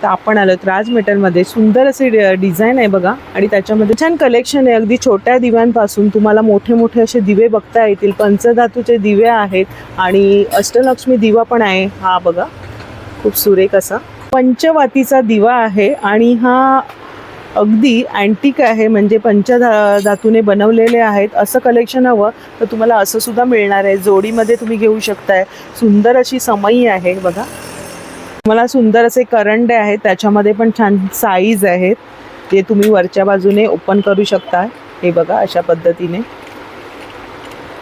तर आपण आलो राज मेटलमध्ये. सुंदर असे डिझाईन आहे बघा आणि त्याच्यामध्ये छान कलेक्शन आहे. अगदी छोट्या दिव्यांपासून तुम्हाला मोठे मोठे असे दिवे बघता येतील. पंचधातूचे दिवे आहेत आणि अष्टलक्ष्मी दिवा पण आहे. हा बघा खूप सुरेख असा पंचवातीचा दिवा आहे आणि हा अगदी अँटिक आहे, म्हणजे पंचधातूने बनवलेले आहेत. असं कलेक्शन हवं तर तुम्हाला असं सुद्धा मिळणार आहे. जोडीमध्ये तुम्ही घेऊ शकताय. सुंदर अशी समई आहे बघा. मला सुंदर असे करंडे आहेत, त्याच्यामध्ये पण छान साईज आहेत. ते तुम्ही वरच्या बाजूने ओपन करू शकता. हे बघा अशा पद्धतीने,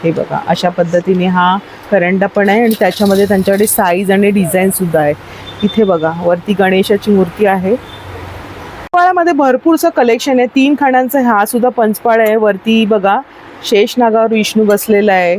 हे बघा अशा पद्धतीने हा करंडा पण आहे आणि त्याच्यामध्ये त्यांच्याकडे साईज आणि डिझाईन सुद्धा आहे. इथे बघा वरती गणेशाची मूर्ती आहे. पंचपाळ्यामध्ये भरपूरसं कलेक्शन आहे. 3 खाणांचा हा सुद्धा पंचपाळा आहे. वरती बघा शेषनागावर विष्णू बसलेला आहे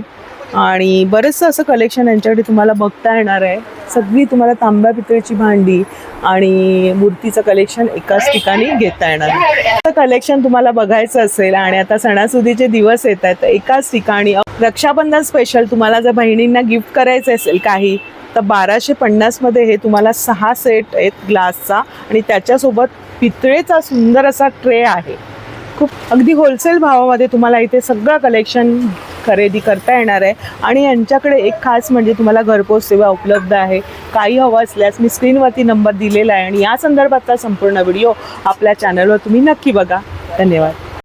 आणि बरेचसं असं कलेक्शन यांच्याकडे तुम्हाला बघता येणार आहे. सगळी तुम्हाला तांब्या पितळेची भांडी आणि मूर्तीचं कलेक्शन एकाच ठिकाणी घेता येणार आहे. कलेक्शन तुम्हाला बघायचं असेल आणि आता सणासुदीचे दिवस येत आहेत तर एकाच ठिकाणी रक्षाबंधन स्पेशल तुम्हाला जर बहिणींना गिफ्ट करायचं असेल काही तर 1250 मध्ये हे तुम्हाला 6 सेट आहेत ग्लासचा आणि त्याच्यासोबत पितळेचा सुंदर असा ट्रे आहे. खूप अगदी होलसेल भावामध्ये तुम्हाला इथे सगळं कलेक्शन खरेदी करता येणार आहे. आणि यांच्याकडे एक खास म्हणजे तुम्हाला घरपोच सेवा उपलब्ध आहे. काही हवं असल्यास मी स्क्रीनवरती नंबर दिलेला आहे आणि या संदर्भातला संपूर्ण व्हिडिओ आपल्या चॅनलवर तुम्ही नक्की बघा. धन्यवाद.